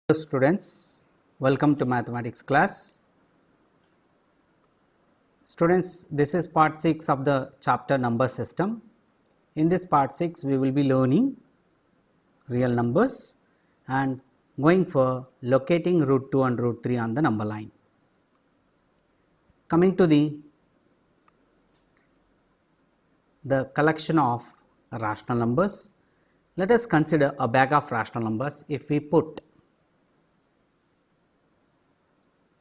Hello students, welcome to mathematics class. Students, this is part 6 of the chapter number system. In this part 6 we will be learning real numbers and going for locating root 2 and root 3 on the number line. Coming to the collection of rational numbers, let us consider a bag of rational numbers. If we put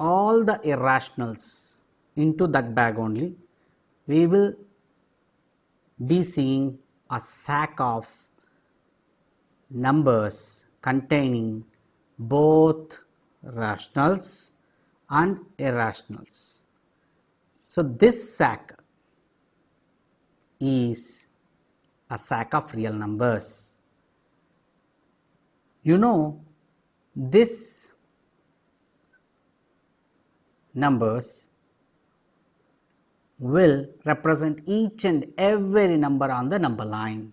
all the irrationals into that bag only, we will be seeing a sack of numbers containing both rationals and irrationals. So, this sack is a sack of real numbers. You know, this numbers will represent each and every number on the number line.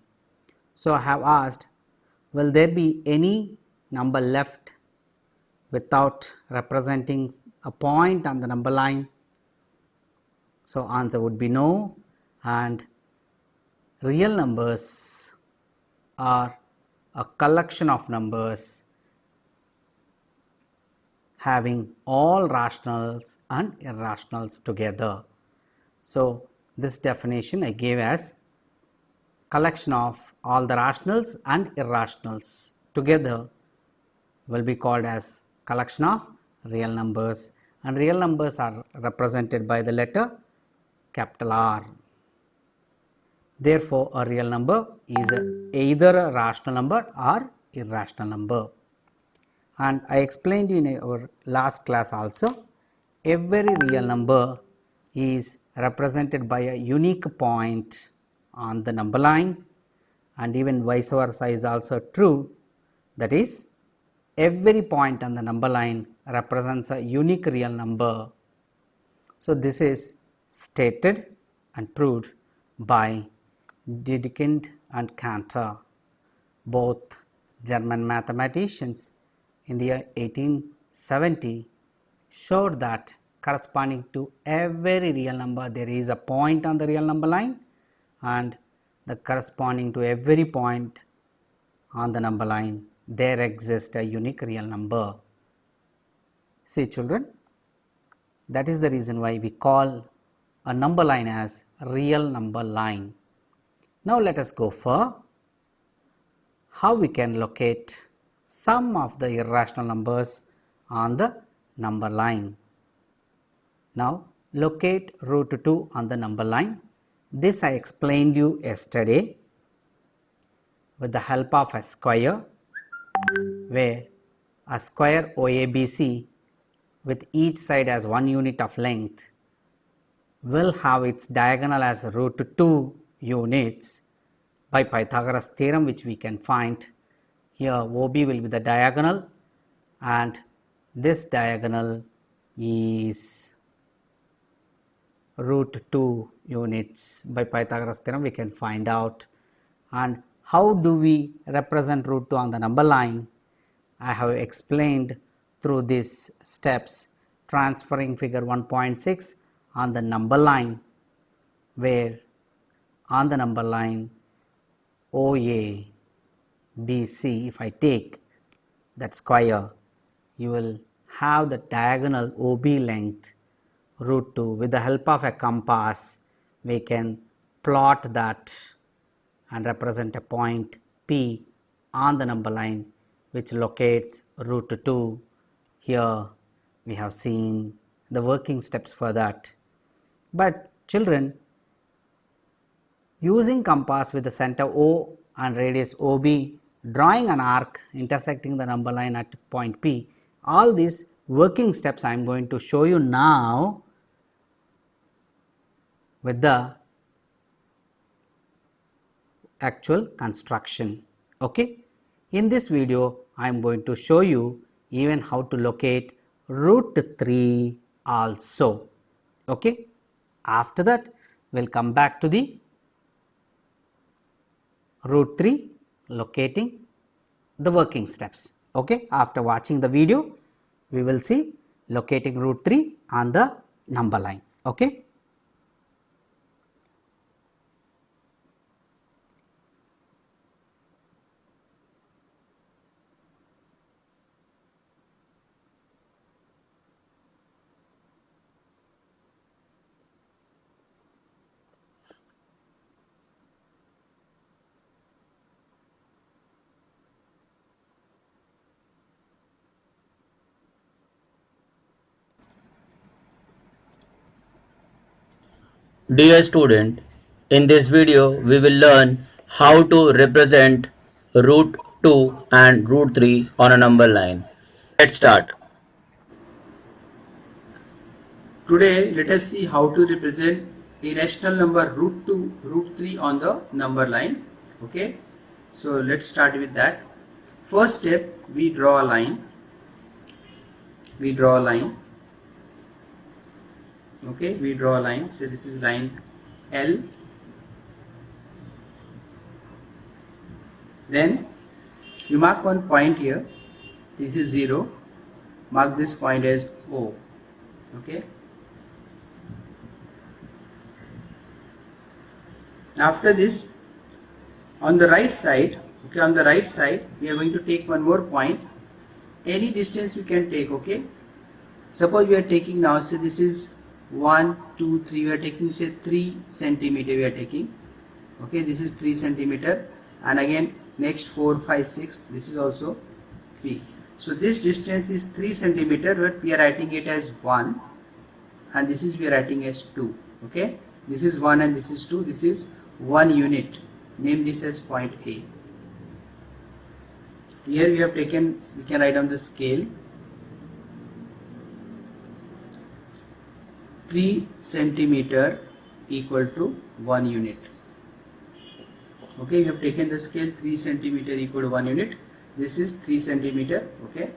So, I have asked, will there be any number left without representing a point on the number line? So, answer would be no, and real numbers are a collection of numbers having all rationals and irrationals together. So, this definition I gave as collection of all the rationals and irrationals together will be called as collection of real numbers, and real numbers are represented by the letter capital R. Therefore, a real number is either a rational number or irrational number. And I explained in our last class also, every real number is represented by a unique point on the number line, and even vice versa is also true. That is, every point on the number line represents a unique real number. So, this is stated and proved by Dedekind and Cantor, both German mathematicians. In the year 1870 showed that corresponding to every real number there is a point on the real number line, and the corresponding to every point on the number line there exists a unique real number. See children, that is the reason why we call a number line as real number line. Now, let us go for how we can locate sum of the irrational numbers on the number line. Now, locate root 2 on the number line. This I explained you yesterday with the help of a square, where a square OABC with each side as 1 unit of length will have its diagonal as root 2 units by Pythagoras theorem, which we can find. Here OB will be the diagonal, and this diagonal is root 2 units. By Pythagoras theorem we can find out. And how do we represent root 2 on the number line? I have explained through these steps, transferring figure 1.6 on the number line, where on the number line OA BC, if I take that square, you will have the diagonal OB length root 2. With the help of a compass, we can plot that and represent a point P on the number line which locates root 2. Here we have seen the working steps for that. But children, using compass with the center O and radius OB, drawing an arc intersecting the number line at point P, all these working steps I am going to show you now with the actual construction. Okay. In this video, I am going to show you even how to locate root 3 also. Okay. After that, we will come back to the root 3 locating the working steps. Okay, after watching the video, we will see locating root 3 on the number line. Okay. Dear student, in this video we will learn how to represent root 2 and root 3 on a number line. Let's start. Today, let us see how to represent irrational number root 2, root 3 on the number line. Okay, so let's start with that. First step, we draw a line. We draw a line. Okay, we draw a line. So this is line L. Then you mark one point here. This is 0. Mark this point as O. Okay. After this, on the right side, okay, on the right side, we are going to take one more point. Any distance you can take, okay. Suppose we are taking now, say this is 1, 2, 3, we are taking say 3 centimeter we are taking, okay, this is 3 centimeter, and again next 4, 5, 6, this is also 3. So this distance is 3 centimeter, but we are writing it as 1, and this is we are writing as 2, okay. This is 1 and this is 2, this is 1 unit. Name this as point A. Here we have taken, we can write on the scale 3 centimeter equal to 1 unit. Okay, we have taken the scale 3 centimeter equal to 1 unit. This is 3 centimeter. Okay.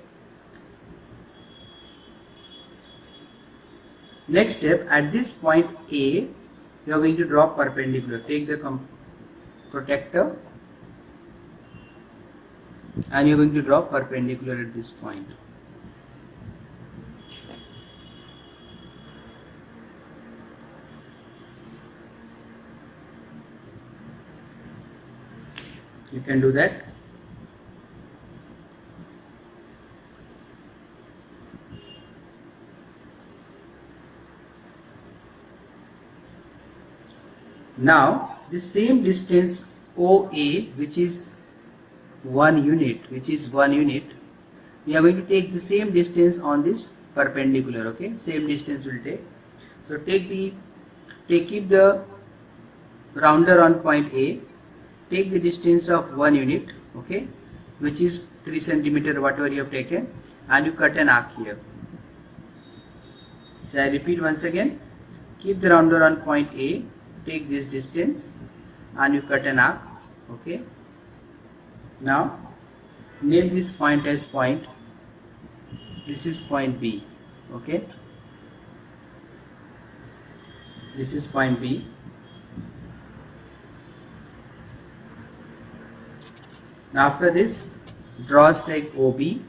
Next step, at this point A, we are going to draw perpendicular. Take the protector and you are going to draw perpendicular at this point. You can do that. Now the same distance OA, which is 1 unit, we are going to take the same distance on this perpendicular. Okay, same distance will take. So keep the rounder on point A, take the distance of 1 unit, okay, which is 3 centimeter whatever you have taken, and you cut an arc here. So I repeat once again, keep the rounder on point A, take this distance and you cut an arc. Okay, now name this point as point, this is point B. Okay, this is point B. Now after this, draw seg OB.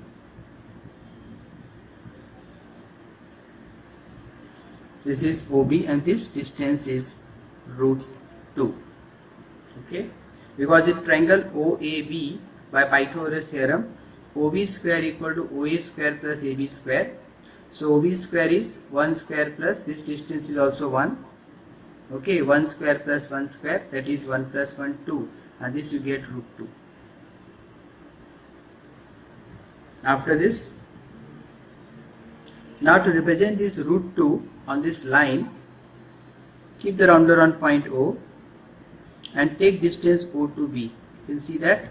This is OB and this distance is root 2. Okay, because in triangle OAB by Pythagoras theorem, OB square equal to OA square plus AB square. So OB square is 1 square plus this distance is also 1. Okay, 1 square plus 1 square, that is 1 plus 1 2, and this you get root 2. After this, now to represent this root 2 on this line, keep the rounder on point O and take distance O to B. You can see that.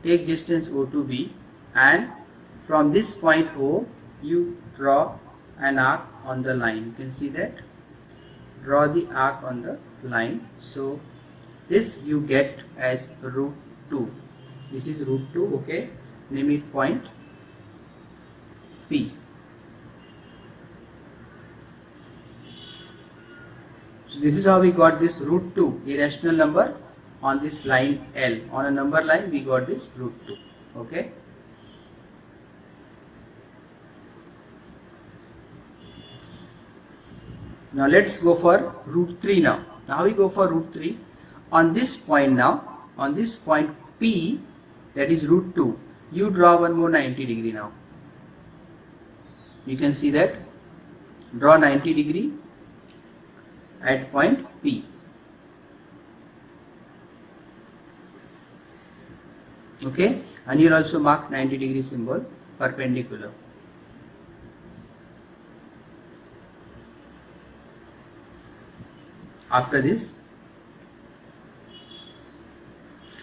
Take distance O to B, and from this point O you draw an arc on the line. You can see that. Draw the arc on the line. So this you get as root 2. This is root 2. Okay, name it point P. So this is how we got this root 2 irrational number on this line L. On a number line we got this root 2. Okay. Now let's go for root 3 now. Now we go for root 3. On this point now, on this point P, that is root 2, you draw one more 90 degree now. You can see that. Draw 90 degree at point P. Okay, and here also mark 90 degree symbol perpendicular. After this,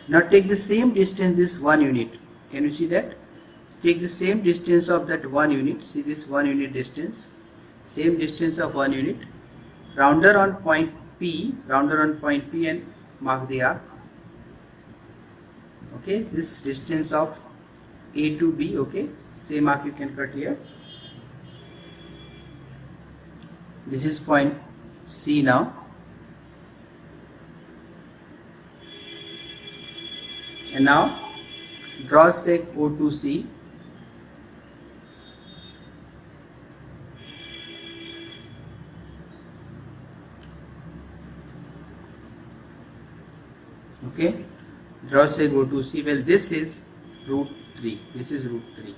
now take the same distance, this 1 unit. Can you see that? Take the same distance of that 1 unit. See this 1 unit distance, same distance of 1 unit. Rounder on point P, rounder on point P and mark the arc. Okay, this distance of A to B. Okay, same arc you can cut here. This is point C now. And now draw sec O2C. Okay, draw sec O2C. Well, this is root 3. This is root 3.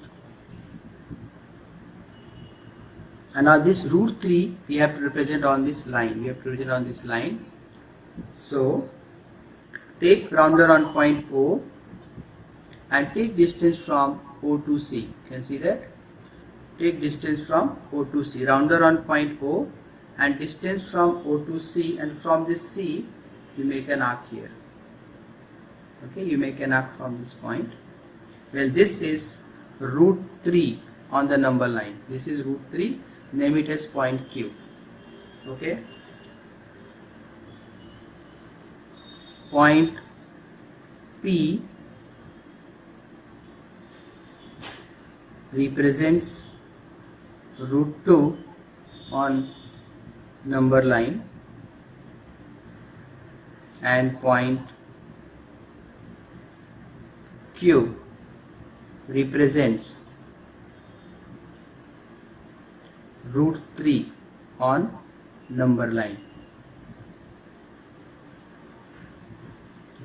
And now this root 3 we have to represent on this line. We have to represent on this line. So take rounder on point O and take distance from O to C. You can see that. Take distance from O to C. Rounder on point O and distance from O to C, and from this C you make an arc here. Okay, you make an arc from this point. Well, this is root 3 on the number line. This is root 3. Name it as point Q. Okay. Point P represents root 2 on number line, and point Q represents root 3 on number line.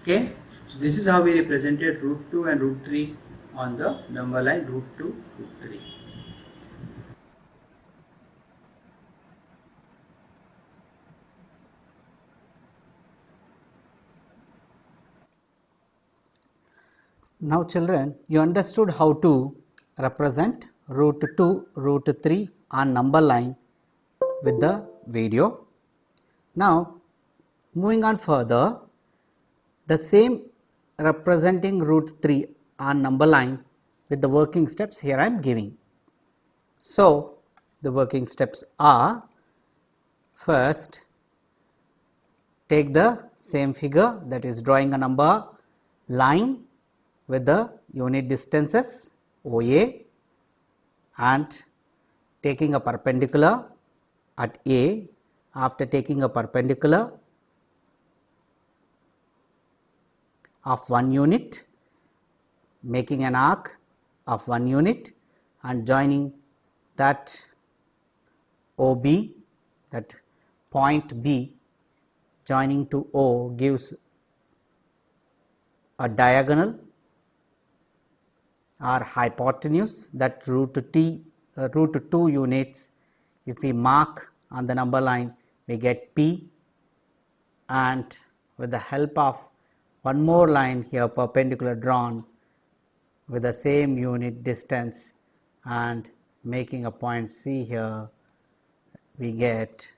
Okay, so this is how we represented root 2 and root 3 on the number line, root 2, root 3. Now children, you understood how to represent root 2, root 3 on number line with the video. Now moving on further, the same representing root 3 on number line with the working steps here I am giving. So the working steps are: first, take the same figure, that is drawing a number line with the unit distances OA and taking a perpendicular at A. After taking a perpendicular of 1 unit, making an arc of 1 unit and joining that OB, that point B joining to O gives a diagonal or hypotenuse, that root 2 units. If we mark on the number line, we get P, and with the help of one more line here perpendicular drawn with the same unit distance and making a point C here, we get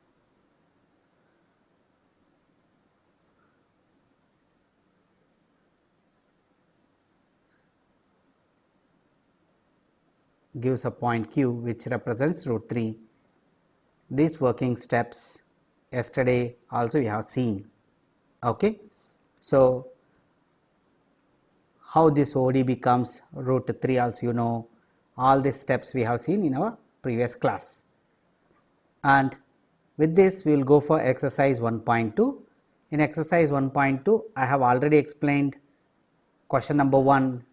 gives a point Q which represents root 3. These working steps yesterday also we have seen. Okay, so how this OD becomes root 3 also you know. All these steps we have seen in our previous class, and with this we will go for exercise 1.2. In exercise 1.2 I have already explained question number 1,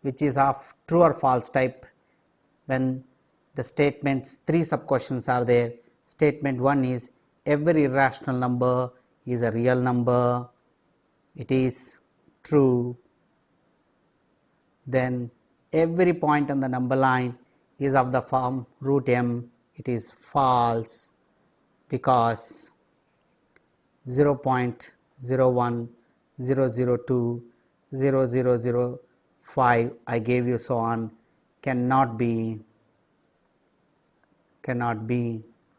which is of true or false type. When the statements, 3 sub questions are there, Statement 1 is every irrational number is a real number. It is true. Then every point on the number line is of the form root m. It is false because 0.01, 002, 0005 I gave you so on cannot be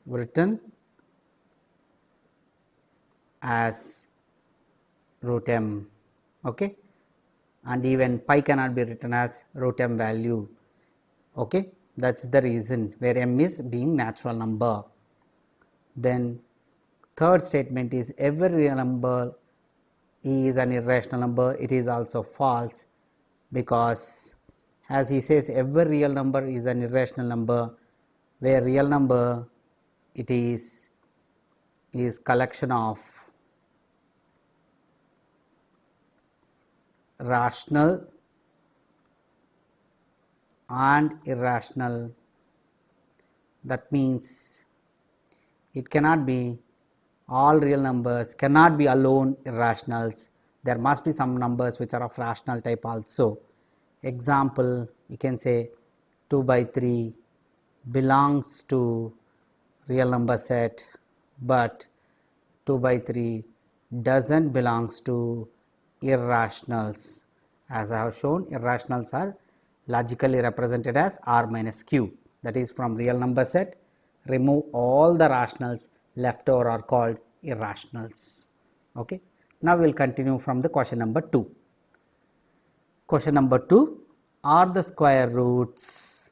written as root m, okay, and even pi cannot be written as root m value, okay. That is the reason where m is being natural number. Then third statement is every real number is an irrational number. It is also false because as he says every real number is an irrational number, where real number it is collection of rational and irrational. That means it cannot be all real numbers cannot be alone irrationals. There must be some numbers which are of rational type also. Example, you can say 2 by 3 belongs to real number set, but 2 by 3 doesn't belongs to irrationals. As I have shown, irrationals are logically represented as r minus q, that is from real number set remove all the rationals, left over are called irrationals, okay. Now we will continue from the question number 2. Question number 2, are the square roots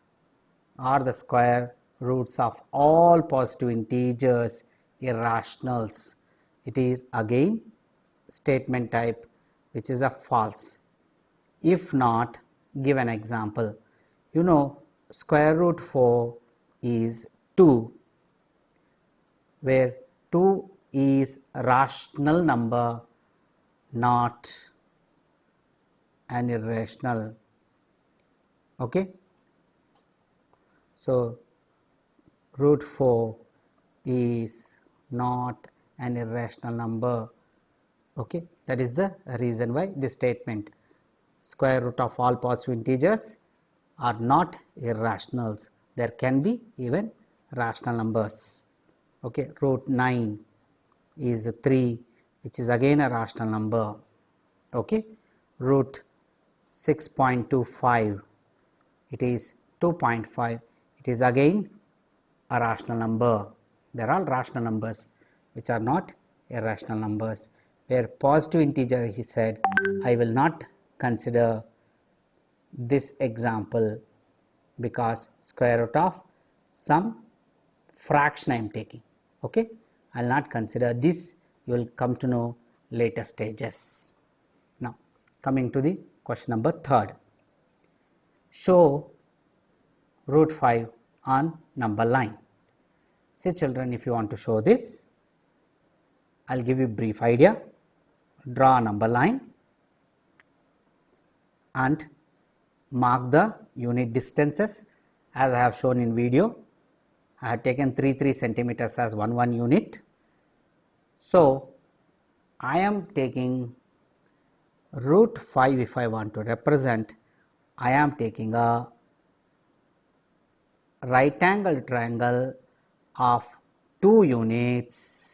of all positive integers irrationals? It is again statement type which is a false. If not, give an example. You know, square root 4 is 2, where 2 is a rational number, not an irrational, okay. So root 4 is not an irrational number, okay. That is the reason why this statement square root of all positive integers are not irrationals. There can be even rational numbers, okay. Root 9 is 3, which is again a rational number, okay. Root 6.25, it is 2.5, it is again a rational number. They are all rational numbers which are not irrational numbers. Where positive integer, he said, I will not consider this example because square root of some fraction I am taking, okay. I will not consider this, you will come to know later stages. Now coming to the question number 3rd, show root 5 on number line. Say children, if you want to show this, I will give you brief idea. Draw a number line and mark the unit distances as I have shown in video. I have taken 3 centimeters as 1 unit. So I am taking root 5. If I want to represent, I am taking a right angle triangle of 2 units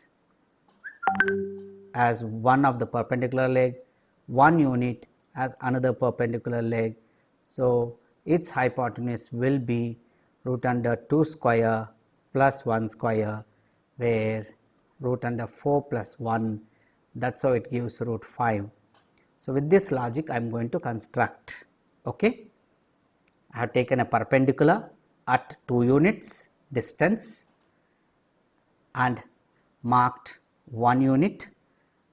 as one of the perpendicular leg, 1 unit as another perpendicular leg. So its hypotenuse will be root under 2 square plus 1 square, where root under 4 plus 1, that is how it gives root 5. So with this logic I am going to construct, okay. I have taken a perpendicular at 2 units distance and marked 1 unit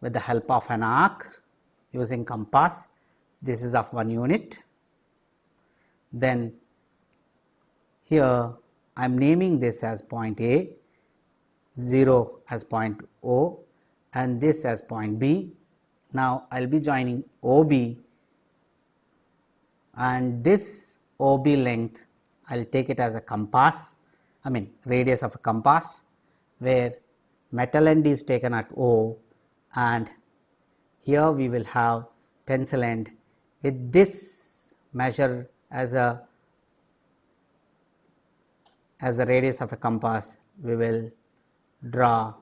with the help of an arc using compass. This is of 1 unit. Then here I am naming this as point A, 0 as point O, and this as point B. Now I will be joining OB, and this OB length I will take it as a compass, radius of a compass, where metal end is taken at O, and here we will have pencil end with this measure as a radius of a compass. We will draw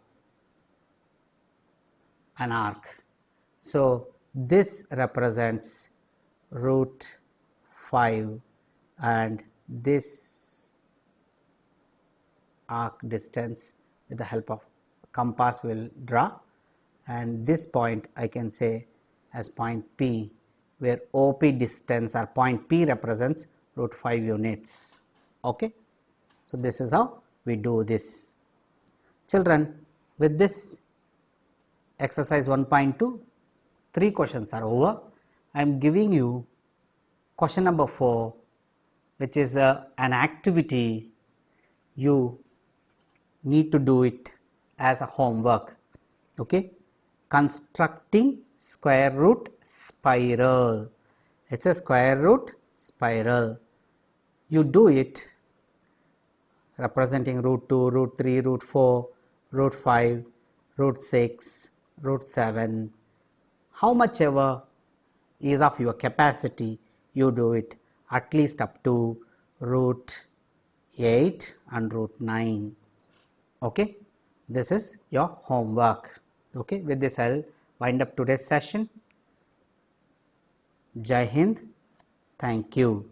an arc. So this represents root 5, and this arc distance with the help of compass will draw, and this point I can say as point P, where OP distance or point P represents root 5 units. Okay. So this is how we do this. Children, with this exercise 1.2, 3 questions are over. I am giving you question number 4, which is an activity. You need to do it as a homework. Okay, constructing square root spiral. It's a square root spiral. You do it representing root 2, root 3, root 4, root 5, root 6, root 7, how much ever is of your capacity, you do it at least up to root 8 and root 9. Okay, this is your homework. Okay, with this I will wind up today's session. Jai Hind. Thank you.